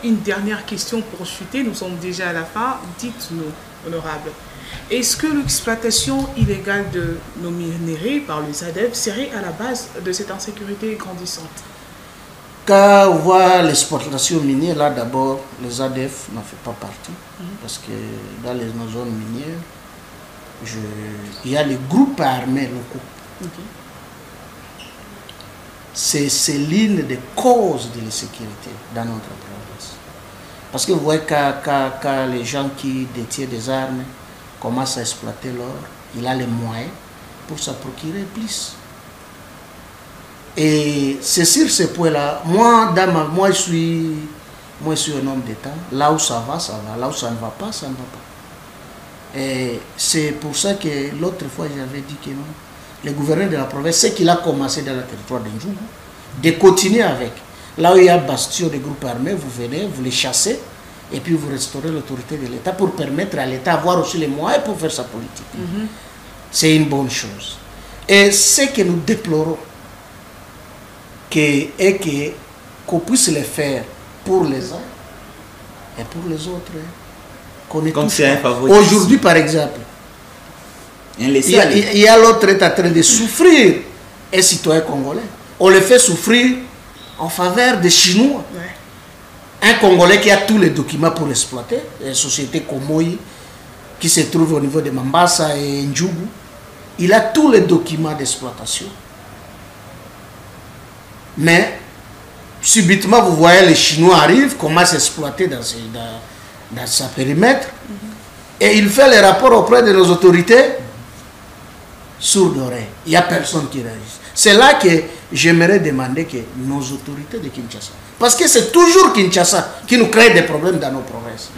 Une dernière question pour chuter, nous sommes déjà à la fin. Dites-nous, honorable, est-ce que l'exploitation illégale de nos minéraux par les ADEF serait à la base de cette insécurité grandissante? Quand on voit l'exploitation minière, là d'abord, les ADF n'en font pas partie. Parce que dans nos zones minières, il y a les groupes armés locaux. C'est l'une des causes de l'insécurité dans notre province. Parce que vous voyez quand les gens qui détiennent des armes commencent à exploiter l'or, il a les moyens pour se procurer plus. Et c'est sur ce point-là, moi je suis un homme d'État. Là où ça va, ça va. Là où ça ne va pas, ça ne va pas. Et c'est pour ça que l'autre fois, j'avais dit que non. Le gouverneur de la province, c'est qu'il a commencé dans le territoire de Ndjougou, de continuer avec. Là où il y a bastion de groupes armés, vous venez, vous les chassez, et puis vous restaurez l'autorité de l'État pour permettre à l'État d'avoir aussi les moyens pour faire sa politique. C'est une bonne chose. Et ce que nous déplorons, qu'on puisse le faire pour les uns et pour les autres. Aujourd'hui, par exemple, il y a l'autre qui est en train de souffrir, un citoyen congolais. On le fait souffrir en faveur des Chinois. Un Congolais qui a tous les documents pour exploiter, une société comme Moi, qui se trouve au niveau de Mambasa et Ndjougou, il a tous les documents d'exploitation. Mais, subitement, vous voyez les Chinois arrivent, commencent à exploiter dans sa périmètre, et il fait les rapports auprès de nos autorités, sourdes oreilles. Il n'y a personne qui réagit. C'est là que j'aimerais demander que nos autorités de Kinshasa, parce que c'est toujours Kinshasa qui nous crée des problèmes dans nos provinces.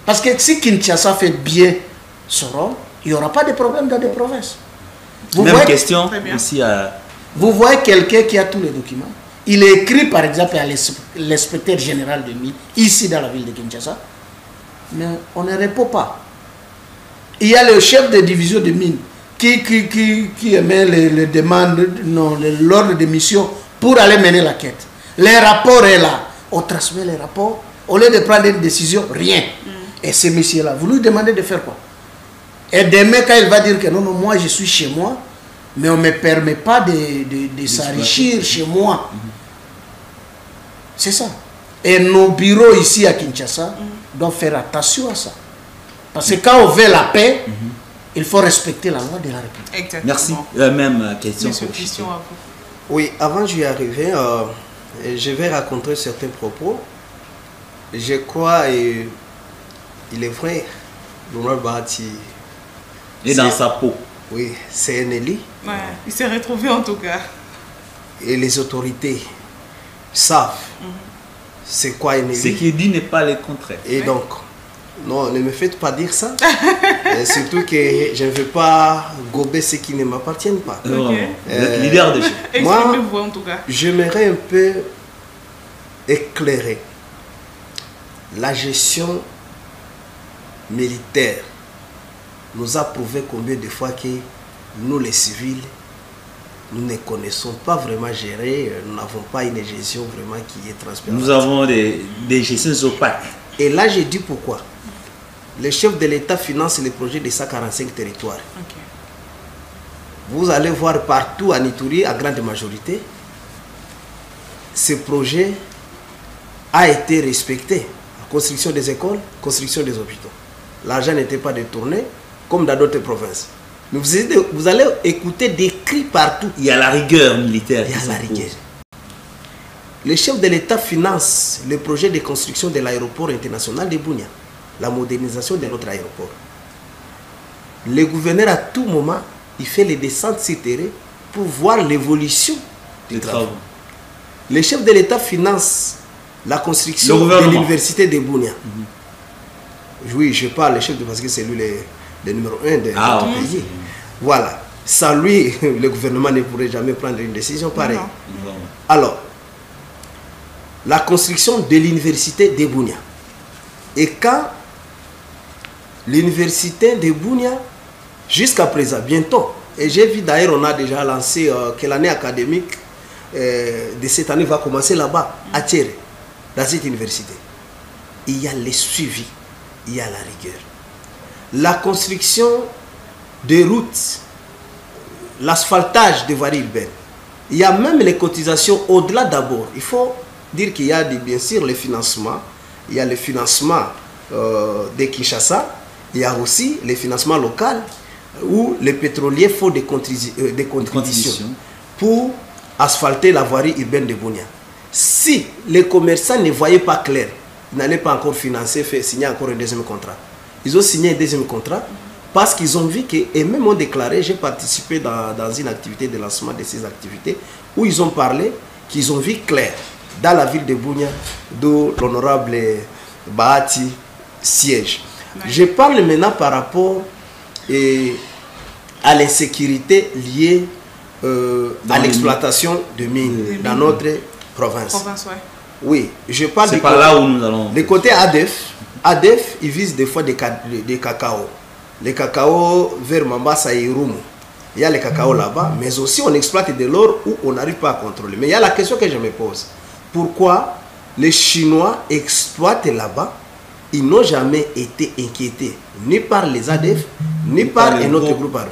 Parce que si Kinshasa fait bien ce rôle, il n'y aura pas de problème dans les provinces. Même question aussi à... Vous voyez quelqu'un qui a tous les documents. Il est écrit par exemple à l'inspecteur général de mines, ici dans la ville de Kinshasa, mais on ne répond pas. Il y a le chef de division de mines qui émet les demandes, l'ordre de mission pour aller mener la quête. Les rapports est là. On transmet les rapports. Au lieu de prendre une décision, rien. Et ce monsieur-là, vous lui demandez de faire quoi? Et demain, quand il va dire que non, moi je suis chez moi, mais on ne me permet pas de s'enrichir chez moi. C'est ça. Et nos bureaux ici à Kinshasa doivent faire attention à ça. Parce que quand on veut la paix, il faut respecter la loi de la République. Exactement. Merci. Même question. Question à vous. Oui, avant d'y arriver, je vais raconter certains propos. Je crois, et il est vrai, l'honorable Bahati est dans sa peau. Oui, c'est un élu. Ouais, il s'est retrouvé en tout cas. Et les autorités savent c'est quoi un élu. Ce qui est dit n'est pas le contraire. Et donc, non, ne me faites pas dire ça. Surtout que je ne veux pas gober ce qui ne m'appartient pas. Vous êtes leader de jeu. Moi, en tout cas. J'aimerais un peu éclairer la gestion militaire. Nous a prouvé combien de fois que nous, les civils, nous ne connaissons pas vraiment gérer, nous n'avons pas une gestion vraiment qui est transparente. Nous avons des gestions opaques. Et là, je dis pourquoi. Le chef de l'État finance les projets de 145 territoires. Vous allez voir partout à Ituri, à grande majorité, ce projet a été respecté. Construction des écoles, construction des hôpitaux. L'argent n'était pas détourné, comme dans d'autres provinces. Mais vous allez écouter des cris partout. Il y a la rigueur militaire. Il y a la rigueur. Le chef de l'État finance le projet de construction de l'aéroport international de Bunia, la modernisation de notre aéroport. Le gouverneur, à tout moment, il fait les descentes sur terrain pour voir l'évolution des travaux. Le chef de l'État finance la construction de l'université de Bunia. Oui, je parle le chef de parce que c'est lui le numéro 1 de notre pays. Voilà. Sans lui, le gouvernement ne pourrait jamais prendre une décision pareille. Alors, la construction de l'université de Bunia. Et quand l'université de Bunia, jusqu'à présent, bientôt, et j'ai vu d'ailleurs, on a déjà lancé que l'année académique de cette année va commencer là-bas, à Thierry. dans cette université, il y a le suivi, il y a la rigueur. La construction des routes, l'asphaltage des voiries urbaines, il y a même les cotisations au-delà d'abord. Il faut dire qu'il y a bien sûr le financement, il y a le financement de Kinshasa, il y a aussi le financement local où les pétroliers font des contributions pour asphalter la voirie urbaine de Bunia. Si les commerçants ne voyaient pas clair, ils n'allaient pas encore financer, signer encore un deuxième contrat. Ils ont signé un deuxième contrat parce qu'ils ont vu que, et même ont déclaré, j'ai participé dans une activité de lancement de ces activités, où ils ont parlé qu'ils ont vu clair dans la ville de Bunia, d'où l'honorable Bahati siège. Ouais. Je parle maintenant par rapport à l'insécurité liée à l'exploitation de mines dans notre province. Ouais. Oui, je parle de par là où nous allons. Le côté ADEF, ils visent des fois des cacao. Les cacao vers Mambasa et Irumu. Il y a les cacao là-bas, mais aussi on exploite de l'or où on n'arrive pas à contrôler. Mais il y a la question que je me pose. Pourquoi les Chinois exploitent là-bas? Ils n'ont jamais été inquiétés, ni par les ADF, ni par un autre groupe armé.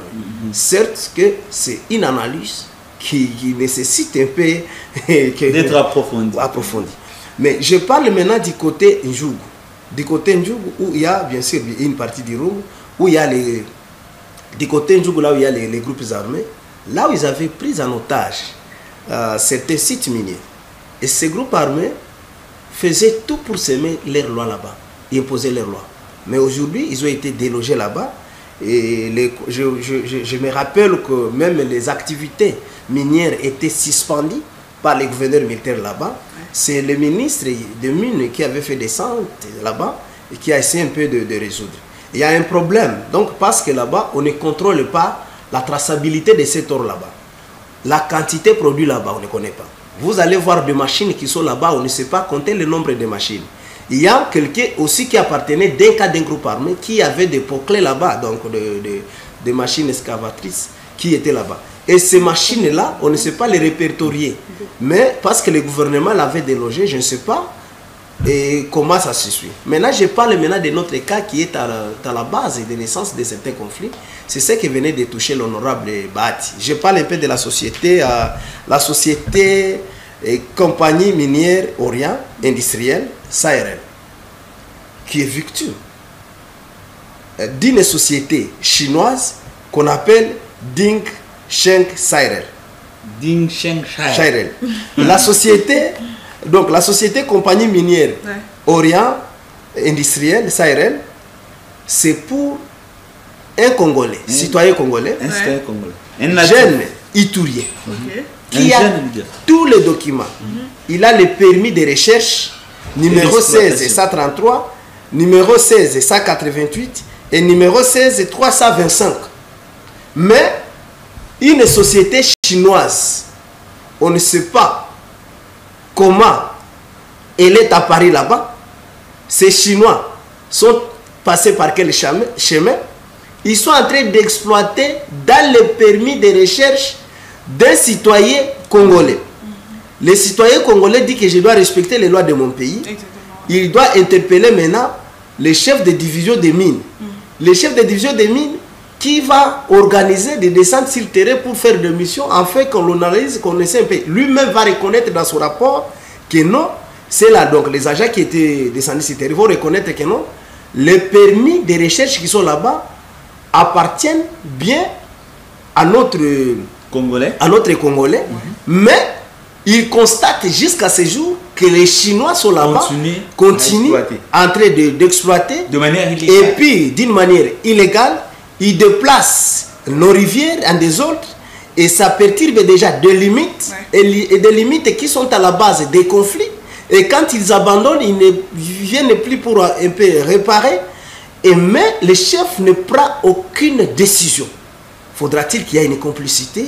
Certes que c'est une analyse qui nécessite un peu d'être approfondie. Mais je parle maintenant du côté Ndjougou. Du côté Ndjougou, où il y a bien sûr une partie du Rum, où il y a du côté Ndjougou, là où il y a les groupes armés, là où ils avaient pris en otage certains sites miniers. Et ces groupes armés faisaient tout pour semer leurs lois là-bas. Ils imposaient leurs lois. Mais aujourd'hui, ils ont été délogés là-bas. Et je me rappelle que même les activités minières étaient suspendues par les gouverneurs militaires là-bas. C'est le ministre des Mines qui avait fait descendre là-bas et qui a essayé un peu de résoudre. Il y a un problème, donc parce que là-bas, on ne contrôle pas la traçabilité de cet or là-bas. La quantité produite là-bas, on ne connaît pas. Vous allez voir des machines qui sont là-bas, on ne sait pas compter le nombre de machines. Il y a quelqu'un aussi qui appartenait d'un cas d'un groupe armé qui avait des pots-clés là-bas, donc des machines excavatrices qui étaient là-bas. Et ces machines-là, on ne sait pas les répertorier. Mais parce que le gouvernement l'avait délogé, je ne sais pas comment ça se suit. Maintenant, je parle maintenant de notre cas qui est à la base de naissance de certains conflits. C'est ce qui venait de toucher l'honorable Bahati. Je parle un peu de la société compagnie minière Orient industrielle SARL, qui est victime d'une société chinoise qu'on appelle Ding Sheng SARL. Ding Sheng SARL. La société compagnie minière Orient industrielle SARL, c'est pour un Congolais, citoyen congolais, un jeune Itourien. Qui a tous les documents. Il a le permis de recherche numéro 16 133, numéro 16 188 et numéro 16 325. Mais une société chinoise, on ne sait pas comment elle est apparue là-bas. Ces Chinois sont passés par quel chemin? Ils sont en train d'exploiter dans le permis de recherche d'un citoyen congolais. Le citoyen congolais dit que je dois respecter les lois de mon pays. Il doit interpeller maintenant le chef de division des mines. Le chef de division des mines qui va organiser des descentes sur le terrain pour faire des missions afin qu'on analyse, qu'on essaie un peu. Lui-même va reconnaître dans son rapport que non, c'est là. Donc les agents qui étaient descendus sur le terrain vont reconnaître que non, les permis de recherche qui sont là-bas appartiennent bien à notre Congolais, mais il constate jusqu'à ce jour que les Chinois sont là-bas, continuent en train d'exploiter de manière illégale. Et puis d'une manière illégale, ils déplacent nos rivières en désordre et ça perturbe déjà des limites et des limites qui sont à la base des conflits. Et quand ils abandonnent, ils ne viennent plus pour un peu réparer. Mais le chef ne prend aucune décision. Faudra-t-il qu'il y ait une complicité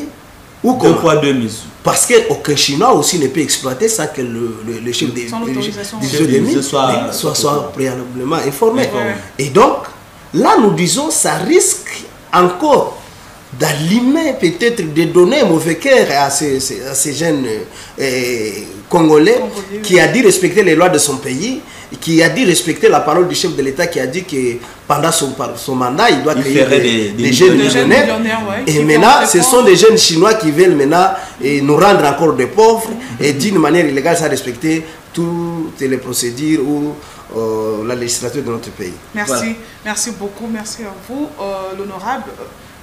ou deux poids, deux mesures? Parce qu'aucun Chinois aussi ne peut exploiter sans que le chef des mines soit préalablement informé. Et donc, là, nous disons ça risque encore d'allumer, peut-être de donner un mauvais cœur à ces jeunes Congolais qui a dit respecter les lois de son pays, qui a dit respecter la parole du chef de l'État qui a dit que pendant son mandat, il doit créer des jeunes millionnaires. Ouais, et maintenant, ce sont des jeunes Chinois qui veulent maintenant nous rendre encore des pauvres et d'une manière illégale sans respecter toutes les procédures ou la législature de notre pays. Merci, voilà. Merci beaucoup, merci à vous. L'honorable,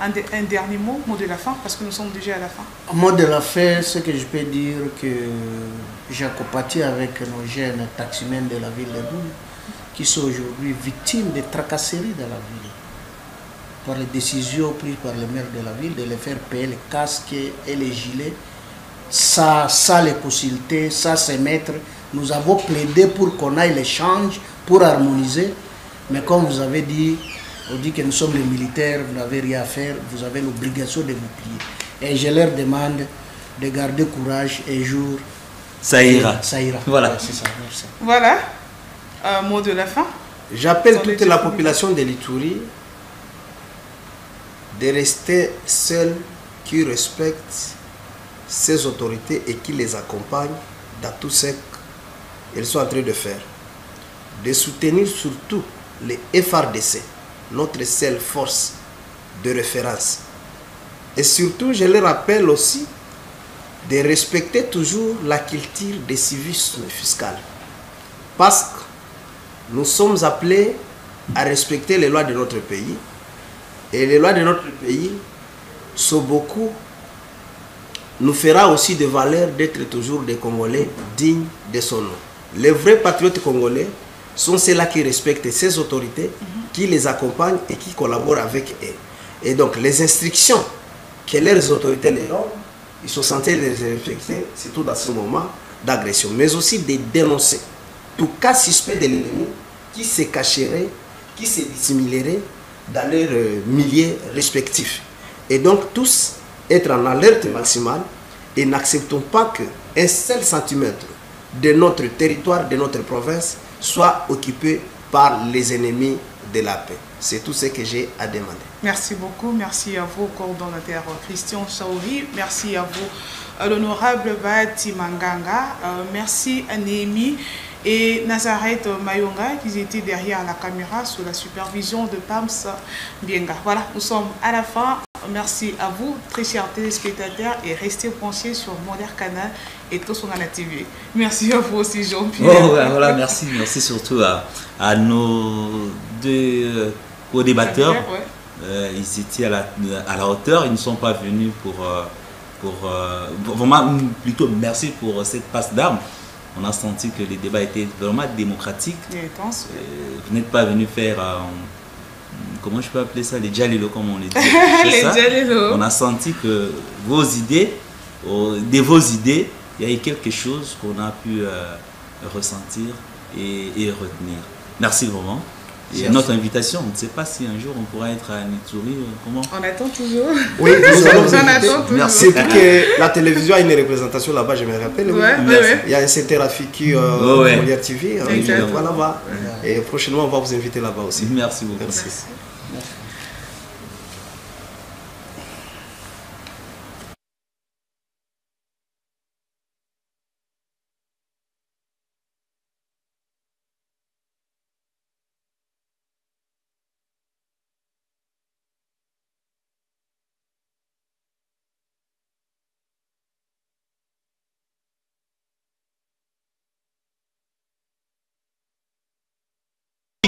un dernier mot de la fin, parce que nous sommes déjà à la fin. Mot de la fin, ce que je peux dire, que j'ai compatis avec nos jeunes taximens de la ville de Bunia, qui sont aujourd'hui victimes de tracasseries de la ville, par les décisions prises par le maire de la ville, de les faire payer les casques et les gilets, ça les consulter, ça se mettre. Nous avons plaidé pour qu'on aille l'échange, pour harmoniser, mais comme vous avez dit, on dit que nous sommes les militaires, vous n'avez rien à faire, vous avez l'obligation de vous plier. Et je leur demande de garder courage et jour. Ça ira. Ça ira. Voilà. C'est ça, merci. Voilà. Mot de la fin. J'appelle toute la population de l'Ituri de rester seule, qui respecte ses autorités et qui les accompagne dans tout ce qu'elles sont en train de faire. De soutenir surtout les FRDC, notre seule force de référence. Et surtout, je les rappelle aussi de respecter toujours la culture des civisme fiscal. Parce que nous sommes appelés à respecter les lois de notre pays. Et les lois de notre pays sont beaucoup, nous fera aussi de valeur d'être toujours des Congolais dignes de son nom. Les vrais patriotes congolais sont ceux-là qui respectent ces autorités, qui les accompagnent et qui collaborent avec eux. Et donc les instructions que leurs autorités les donnent, ils sont censés les respecter, surtout dans ce moment d'agression, mais aussi de dénoncer tout cas suspect de l'ennemi qui se cacherait, qui se dissimulerait dans leurs milieux respectifs. Et donc tous être en alerte maximale et n'acceptons pas qu'un seul centimètre de notre territoire, de notre province, soit occupé par les ennemis de la paix. C'est tout ce que j'ai à demander. Merci beaucoup. Merci à vous, coordonnateur Christian Chaouri. Merci à vous, l'honorable Bahati Manganga. Merci à Némi et Nazareth Mayonga qui étaient derrière la caméra sous la supervision de Pams Bienga. Voilà, nous sommes à la fin. Merci à vous, très chers téléspectateurs, et restez branchés sur Modern Canal et Tosongana TV. Merci à vous aussi, Jean-Pierre. Oh, voilà, merci surtout à nos deux co-débatteurs. Ils étaient à la hauteur, ils ne sont pas venus pour vraiment, plutôt merci pour cette passe d'armes. On a senti que les débats étaient vraiment démocratiques. Vous n'êtes pas venus faire, comment je peux appeler ça, les djalilo comme on les dit. Les djalilo. On a senti que vos idées, de vos idées, il y a eu quelque chose qu'on a pu ressentir et retenir. Merci vraiment. Et notre invitation, on ne sait pas si un jour on pourra être à Ituri, comment? On attend toujours. Oui, nous allons vous inviter. Merci. C'est que la télévision a une représentation là-bas, je me rappelle. Il y a un CT Rafiki Molière TV, on va là-bas. Et prochainement, on va vous inviter là-bas aussi. Merci beaucoup. Merci.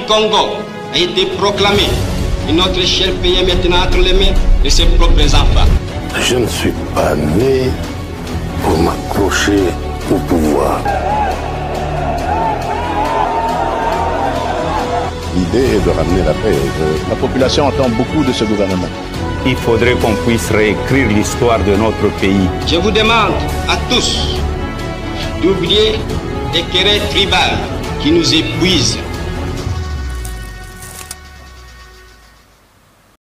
Congo a été proclamé et notre cher pays est maintenant entre les mains de ses propres enfants. Je ne suis pas né pour m'accrocher au pouvoir. L'idée est de ramener la paix. La population attend beaucoup de ce gouvernement. Il faudrait qu'on puisse réécrire l'histoire de notre pays. Je vous demande à tous d'oublier les querelles tribales qui nous épuisent.